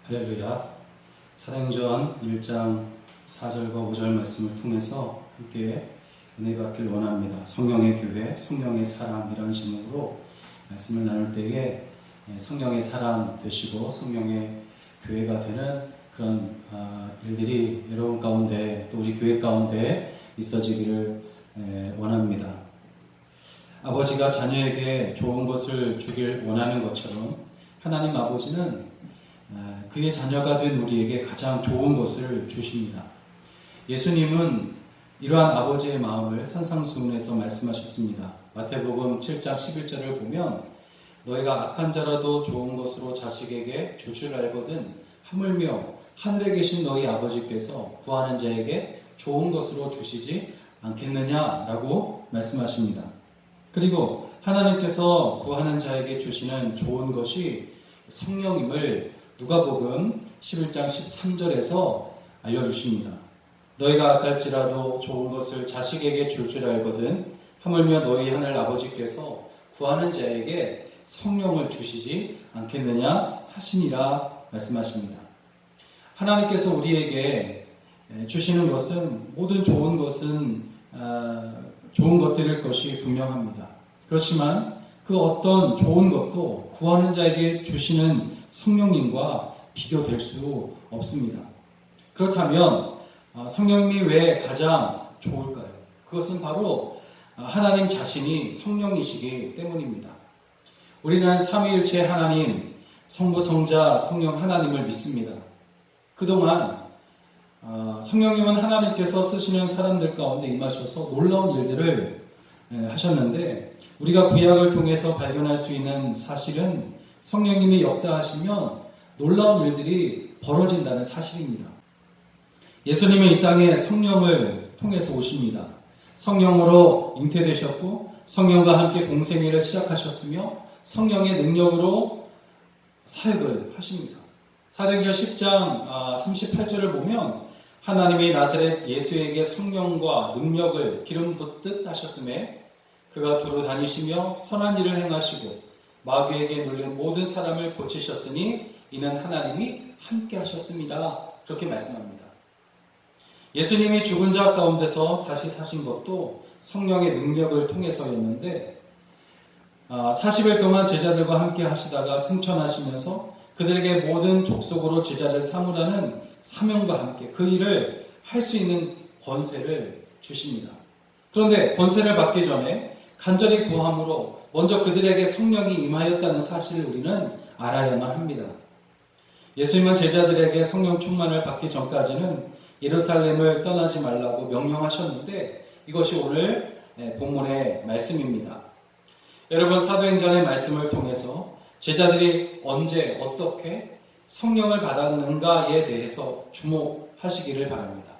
할렐루야. 사도행전 1장 4절과 5절 말씀을 통해서 함께 은혜 받길 원합니다. 성령의 교회, 성령의 사람, 이런 제목으로 말씀을 나눌 때에 성령의 사람 되시고 성령의 교회가 되는 그런 일들이 여러분 가운데 또 우리 교회 가운데 있어지기를 원합니다. 아버지가 자녀에게 좋은 것을 주길 원하는 것처럼 하나님 아버지는 그의 자녀가 된 우리에게 가장 좋은 것을 주십니다. 예수님은 이러한 아버지의 마음을 산상수훈에서 말씀하셨습니다. 마태복음 7장 11절을 보면 너희가 악한 자라도 좋은 것으로 자식에게 줄 줄 알거든 하물며 하늘에 계신 너희 아버지께서 구하는 자에게 좋은 것으로 주시지 않겠느냐라고 말씀하십니다. 그리고 하나님께서 구하는 자에게 주시는 좋은 것이 성령임을 누가복음 11장 13절에서 알려주십니다. 너희가 악할지라도 좋은 것을 자식에게 줄 줄 알거든 하물며 너희 하늘 아버지께서 구하는 자에게 성령을 주시지 않겠느냐 하시니라 말씀하십니다. 하나님께서 우리에게 주시는 것은 모든 좋은 것은 좋은 것들일 것이 분명합니다. 그렇지만 그 어떤 좋은 것도 구하는 자에게 주시는 성령님과 비교될 수 없습니다. 그렇다면 성령님이 왜 가장 좋을까요? 그것은 바로 하나님 자신이 성령이시기 때문입니다. 우리는 삼위일체 하나님, 성부, 성자, 성령 하나님을 믿습니다. 그동안 성령님은 하나님께서 쓰시는 사람들 가운데 임하셔서 놀라운 일들을 하셨는데 우리가 구약을 통해서 발견할 수 있는 사실은 성령님이 역사하시면 놀라운 일들이 벌어진다는 사실입니다. 예수님은 이 땅에 성령을 통해서 오십니다. 성령으로 잉태되셨고 성령과 함께 공생애를 시작하셨으며 성령의 능력으로 사역을 하십니다. 사도행전 10장 38절을 보면 하나님이 나사렛 예수에게 성령과 능력을 기름 붓듯 하셨음에 그가 두루 다니시며 선한 일을 행하시고 마귀에게 눌린 모든 사람을 고치셨으니 이는 하나님이 함께 하셨습니다. 그렇게 말씀합니다. 예수님이 죽은 자 가운데서 다시 사신 것도 성령의 능력을 통해서였는데 40일 동안 제자들과 함께 하시다가 승천하시면서 그들에게 모든 족속으로 제자를 삼으라는 사명과 함께 그 일을 할 수 있는 권세를 주십니다. 그런데 권세를 받기 전에 간절히 구함으로 먼저 그들에게 성령이 임하였다는 사실을 우리는 알아야만 합니다. 예수님은 제자들에게 성령 충만을 받기 전까지는 예루살렘을 떠나지 말라고 명령하셨는데 이것이 오늘 본문의 말씀입니다. 여러분, 사도행전의 말씀을 통해서 제자들이 언제 어떻게 성령을 받았는가에 대해서 주목하시기를 바랍니다.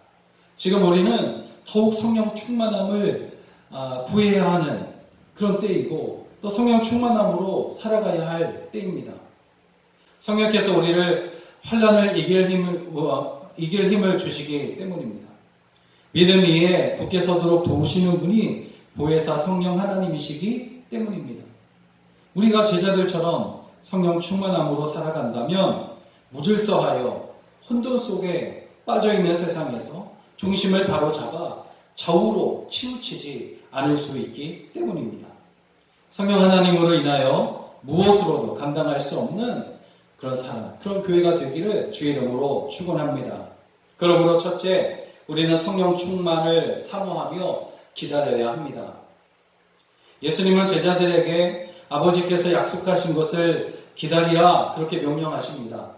지금 우리는 더욱 성령 충만함을 구해야 하는 그런 때이고 또 성령 충만함으로 살아가야 할 때입니다. 성령께서 우리를 환난을 이길 힘을 주시기 때문입니다. 믿음 위에 굳게 서도록 도우시는 분이 보혜사 성령 하나님이시기 때문입니다. 우리가 제자들처럼 성령 충만함으로 살아간다면 무질서하여 혼돈 속에 빠져있는 세상에서 중심을 바로잡아 좌우로 치우치지 않을 수 있기 때문입니다. 성령 하나님으로 인하여 무엇으로도 감당할 수 없는 그런 사람, 그런 교회가 되기를 주의 이름으로 축원합니다. 그러므로 첫째, 우리는 성령 충만을 사모하며 기다려야 합니다. 예수님은 제자들에게 아버지께서 약속하신 것을 기다리라 그렇게 명령하십니다.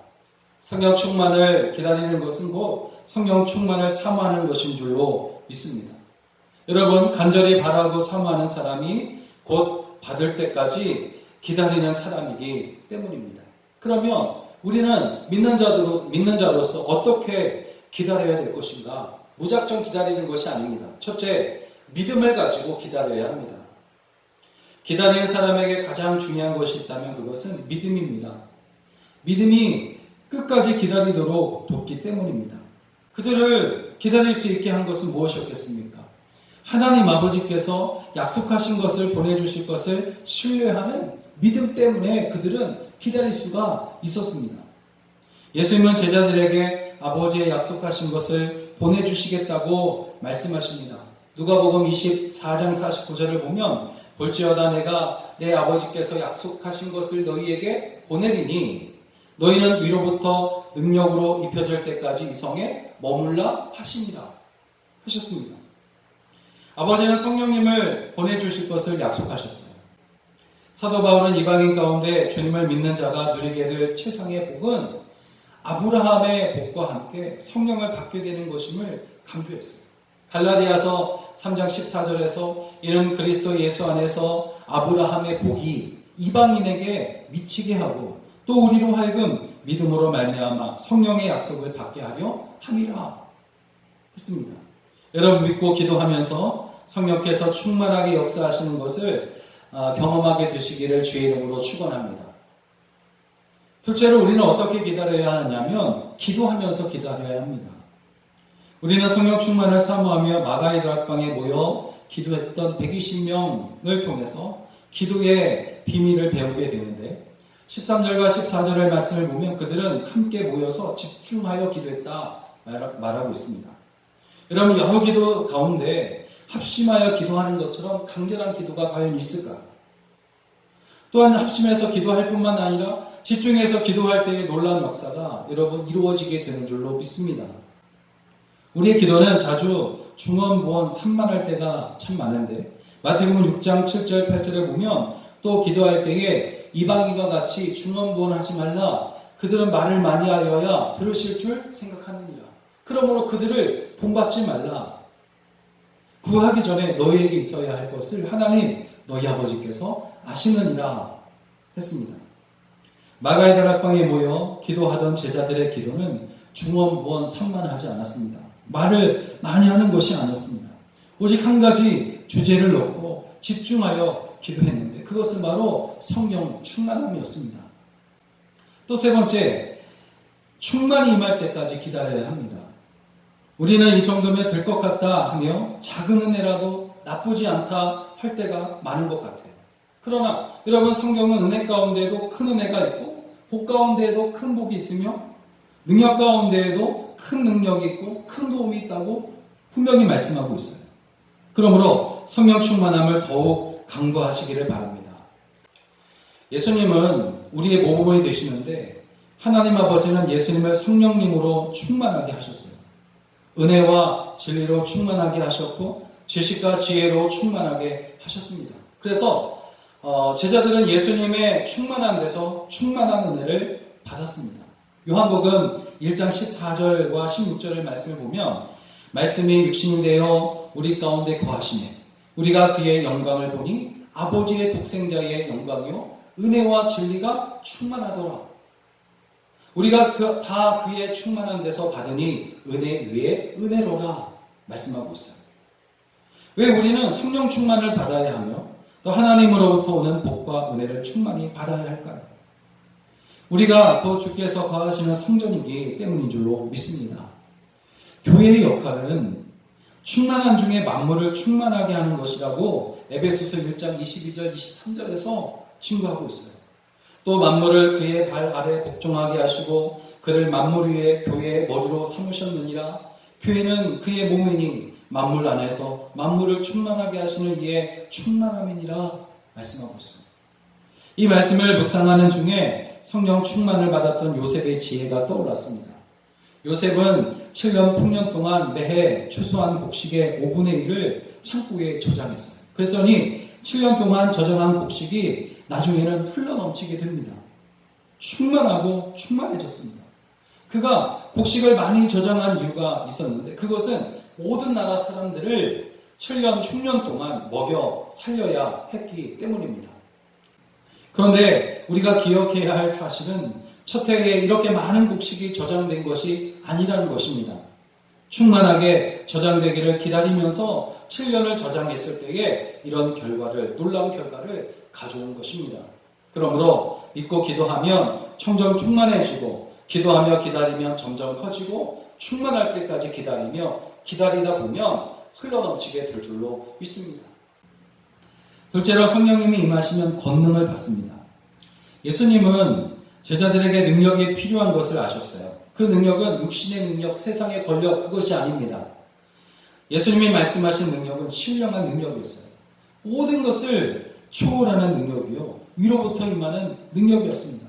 성령 충만을 기다리는 것은 곧 성령 충만을 사모하는 것인 줄로 믿습니다. 여러분, 간절히 바라고 사모하는 사람이 곧 받을 때까지 기다리는 사람이기 때문입니다. 그러면 우리는 믿는 자로서 어떻게 기다려야 될 것인가? 무작정 기다리는 것이 아닙니다. 첫째, 믿음을 가지고 기다려야 합니다. 기다리는 사람에게 가장 중요한 것이 있다면 그것은 믿음입니다. 믿음이 끝까지 기다리도록 돕기 때문입니다. 그들을 기다릴 수 있게 한 것은 무엇이었겠습니까? 하나님 아버지께서 약속하신 것을 보내주실 것을 신뢰하는 믿음 때문에 그들은 기다릴 수가 있었습니다. 예수님은 제자들에게 아버지의 약속하신 것을 보내주시겠다고 말씀하십니다. 누가복음 24장 49절을 보면 볼지어다 내가 내 아버지께서 약속하신 것을 너희에게 보내리니 너희는 위로부터 능력으로 입혀질 때까지 이 성에 머물라 하시니라 하셨습니다. 아버지는 성령님을 보내주실 것을 약속하셨어요. 사도 바울은 이방인 가운데 주님을 믿는 자가 누리게 될 최상의 복은 아브라함의 복과 함께 성령을 받게 되는 것임을 강조했어요. 갈라디아서 3장 14절에서 이는 그리스도 예수 안에서 아브라함의 복이 이방인에게 미치게 하고 또 우리로 하여금 믿음으로 말미암아 성령의 약속을 받게 하려 함이라 했습니다. 여러분 믿고 기도하면서 성령께서 충만하게 역사하시는 것을 경험하게 되시기를 주의 이름으로 축원합니다. 둘째로 우리는 어떻게 기다려야 하냐면 기도하면서 기다려야 합니다. 우리는 성령 충만을 사모하며 마가의 다락방에 모여 기도했던 120명을 통해서 기도의 비밀을 배우게 되는데 13절과 14절의 말씀을 보면 그들은 함께 모여서 집중하여 기도했다 말하고 있습니다. 여러분 여러 기도 가운데 합심하여 기도하는 것처럼 간결한 기도가 과연 있을까? 또한 합심해서 기도할 뿐만 아니라 집중해서 기도할 때의 놀라운 역사가 여러분 이루어지게 되는 줄로 믿습니다. 우리의 기도는 자주 중언부언 산만할 때가 참 많은데 마태복음 6장 7절 8절에 보면 또 기도할 때에 이방인과 같이 중언부언하지 말라. 그들은 말을 많이 하여야 들으실 줄 생각하느니라. 그러므로 그들을 본받지 말라. 구하기 전에 너희에게 있어야 할 것을 하나님 너희 아버지께서 아시느니라 했습니다. 마가의 다락방에 모여 기도하던 제자들의 기도는 중언부언 산만하지 않았습니다. 말을 많이 하는 것이 아니었습니다. 오직 한 가지 주제를 놓고 집중하여 기도했는데 그것은 바로 성령 충만함이었습니다. 또 세 번째, 충만이 임할 때까지 기다려야 합니다. 우리는 이 정도면 될 것 같다 하며 작은 은혜라도 나쁘지 않다 할 때가 많은 것 같아요. 그러나 여러분 성경은 은혜 가운데에도 큰 은혜가 있고 복 가운데에도 큰 복이 있으며 능력 가운데에도 큰 능력이 있고 큰 도움이 있다고 분명히 말씀하고 있어요. 그러므로 성령 충만함을 더욱 강구하시기를 바랍니다. 예수님은 우리의 모범이 되시는데 하나님 아버지는 예수님을 성령님으로 충만하게 하셨어요. 은혜와 진리로 충만하게 하셨고 지식과 지혜로 충만하게 하셨습니다. 그래서 제자들은 예수님의 충만한 데서 충만한 은혜를 받았습니다. 요한복음 1장 14절과 16절의 말씀을 보면 말씀이 육신이 되어 우리 가운데 거하시네 우리가 그의 영광을 보니 아버지의 독생자의 영광이요 은혜와 진리가 충만하더라. 우리가 다 그의 충만한 데서 받으니 은혜 위에 은혜로라 말씀하고 있어요. 왜 우리는 성령 충만을 받아야 하며 또 하나님으로부터 오는 복과 은혜를 충만히 받아야 할까요? 우리가 또 주께서 거하시는 성전이기 때문인 줄로 믿습니다. 교회의 역할은 충만한 중에 만물을 충만하게 하는 것이라고 에베소서 1장 22절 23절에서 증거하고 있어요. 또 만물을 그의 발 아래 복종하게 하시고 그를 만물 위에 교회의 머리로 삼으셨느니라. 교회는 그의 몸이니 만물 안에서 만물을 충만하게 하시는 이의 충만함이니라 말씀하고 있습니다. 이 말씀을 묵상하는 중에 성령 충만을 받았던 요셉의 지혜가 떠올랐습니다. 요셉은 7년 풍년 동안 매해 추수한 곡식의 5분의 1을 창고에 저장했어요. 그랬더니 7년 동안 저장한 곡식이 나중에는 흘러넘치게 됩니다. 충만하고 충만해졌습니다. 그가 곡식을 많이 저장한 이유가 있었는데 그것은 모든 나라 사람들을 7년 흉년 동안 먹여 살려야 했기 때문입니다. 그런데 우리가 기억해야 할 사실은 첫 해에 이렇게 많은 곡식이 저장된 것이 아니라는 것입니다. 충만하게 저장되기를 기다리면서 7년을 저장했을 때에 이런 놀라운 결과를 가져온 것입니다. 그러므로 믿고 기도하면 점점 충만해지고 기도하며 기다리면 점점 커지고 충만할 때까지 기다리다 보면 흘러넘치게 될 줄로 믿습니다. 둘째로 성령님이 임하시면 권능을 받습니다. 예수님은 제자들에게 능력이 필요한 것을 아셨어요. 그 능력은 육신의 능력, 세상의 권력, 그것이 아닙니다. 예수님이 말씀하신 능력은 신령한 능력이었어요. 모든 것을 초월하는 능력이요, 위로부터 임하는 능력이었습니다.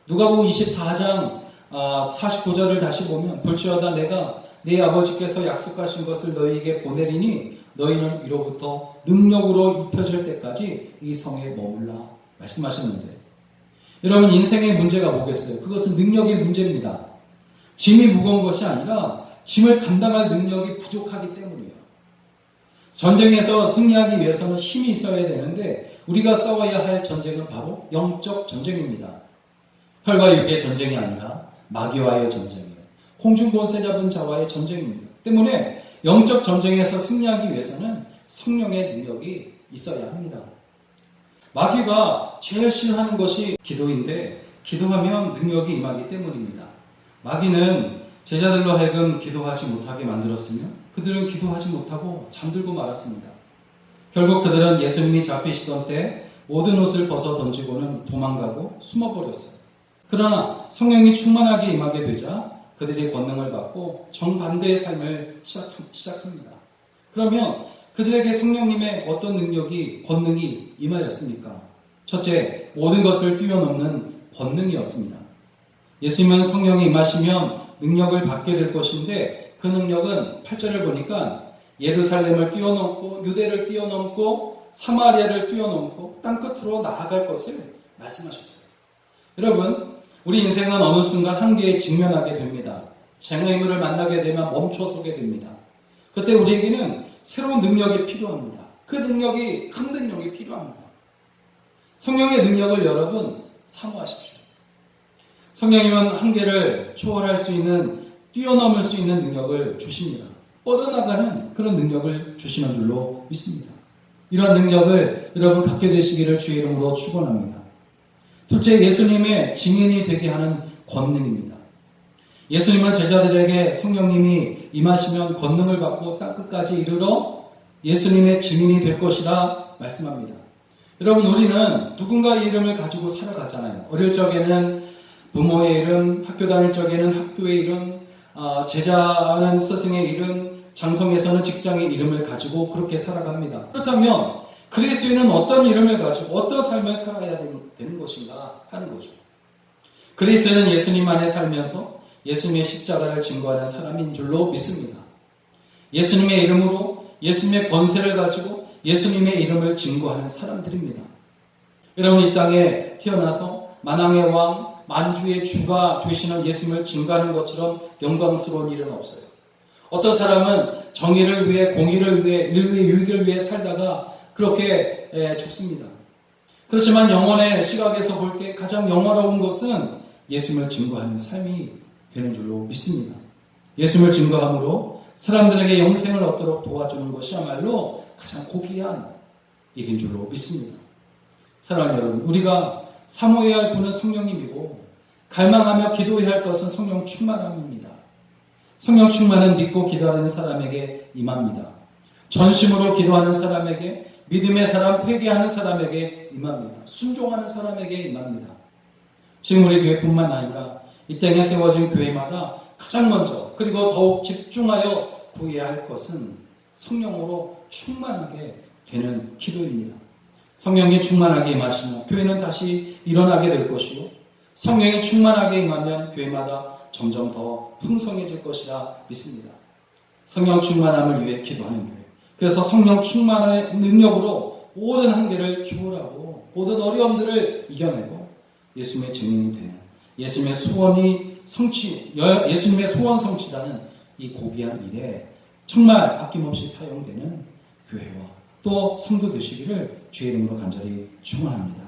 누가복음 24장 49절을 다시 보면, 볼지어다 내가 네 아버지께서 약속하신 것을 너희에게 보내리니 너희는 위로부터 능력으로 입혀질 때까지 이 성에 머물라 말씀하셨는데, 여러분, 인생의 문제가 뭐겠어요? 그것은 능력의 문제입니다. 짐이 무거운 것이 아니라 짐을 감당할 능력이 부족하기 때문이에요. 전쟁에서 승리하기 위해서는 힘이 있어야 되는데, 우리가 싸워야 할 전쟁은 바로 영적 전쟁입니다. 혈과 육의 전쟁이 아니라 마귀와의 전쟁이에요. 홍중권세 잡은 자와의 전쟁입니다. 때문에 영적 전쟁에서 승리하기 위해서는 성령의 능력이 있어야 합니다. 마귀가 제일 싫어하는 것이 기도인데, 기도하면 능력이 임하기 때문입니다. 마귀는 제자들로 하여금 기도하지 못하게 만들었으며 그들은 기도하지 못하고 잠들고 말았습니다. 결국 그들은 예수님이 잡히시던 때 모든 옷을 벗어 던지고는 도망가고 숨어버렸어요. 그러나 성령이 충만하게 임하게 되자 그들이 권능을 받고 정반대의 삶을 시작합니다. 그러면 그들에게 성령님의 어떤 능력이, 권능이 임하였습니까? 첫째, 모든 것을 뛰어넘는 권능이었습니다. 예수님은 성령이 임하시면 능력을 받게 될 것인데, 그 능력은 8절을 보니까 예루살렘을 뛰어넘고 유대를 뛰어넘고 사마리아를 뛰어넘고 땅끝으로 나아갈 것을 말씀하셨어요. 여러분, 우리 인생은 어느 순간 한계에 직면하게 됩니다. 장애물을 만나게 되면 멈춰서게 됩니다. 그때 우리에게는 새로운 능력이 필요합니다. 그 능력이 큰 능력이 필요합니다. 성령의 능력을 여러분 사모하십시오. 성령님은 한계를 초월할 수 있는, 뛰어넘을 수 있는 능력을 주십니다. 뻗어나가는 그런 능력을 주시는 줄로 믿습니다. 이런 능력을 여러분 갖게 되시기를 주의 이름으로 축원합니다. 둘째, 예수님의 증인이 되게 하는 권능입니다. 예수님은 제자들에게 성령님이 임하시면 권능을 받고 땅끝까지 이르러 예수님의 증인이 될 것이라 말씀합니다. 여러분, 우리는 누군가의 이름을 가지고 살아가잖아요. 어릴 적에는 부모의 이름, 학교 다닐 적에는 학교의 이름, 제자는 스승의 이름, 장성에서는 직장의 이름을 가지고 그렇게 살아갑니다. 그렇다면 그리스도인은 어떤 이름을 가지고 어떤 삶을 살아야 되는 것인가 하는 거죠. 그리스도인은 예수님 안에 살면서 예수님의 십자가를 증거하는 사람인 줄로 믿습니다. 예수님의 이름으로, 예수님의 권세를 가지고 예수님의 이름을 증거하는 사람들입니다. 여러분, 이 땅에 태어나서 만왕의 왕, 만주의 주가 되시는 예수님을 증거하는 것처럼 영광스러운 일은 없어요. 어떤 사람은 정의를 위해, 공의를 위해, 인류의 유익을 위해 살다가 그렇게 죽습니다. 그렇지만 영혼의 시각에서 볼 때 가장 영화로운 것은 예수님을 증거하는 삶이 되는 줄로 믿습니다. 예수님을 증거함으로 사람들에게 영생을 얻도록 도와주는 것이야말로 가장 고귀한 일인 줄로 믿습니다. 사랑하는 여러분, 우리가 사모해야 할 분은 성령님이고 갈망하며 기도해야 할 것은 성령 충만함입니다. 성령 충만은 믿고 기도하는 사람에게 임합니다. 전심으로 기도하는 사람에게, 믿음의 사람, 회개하는 사람에게 임합니다. 순종하는 사람에게 임합니다. 지금 우리 교회뿐만 아니라 이 땅에 세워진 교회마다 가장 먼저, 그리고 더욱 집중하여 구해야 할 것은 성령으로 충만하게 되는 기도입니다. 성령이 충만하게 임하시면 교회는 다시 일어나게 될 것이고, 성령이 충만하게 임하면 교회마다 점점 더 풍성해질 것이라 믿습니다. 성령 충만함을 위해 기도하는 교회. 그래서 성령 충만의 능력으로 모든 한계를 초월하고 모든 어려움들을 이겨내고 예수님의 증인이 되는, 예수님의 소원이 예수님의 소원 성취라는 이 고귀한 일에 정말 아낌없이 사용되는 교회와 또 성도 되시기를 주의 이름으로 간절히 축원합니다.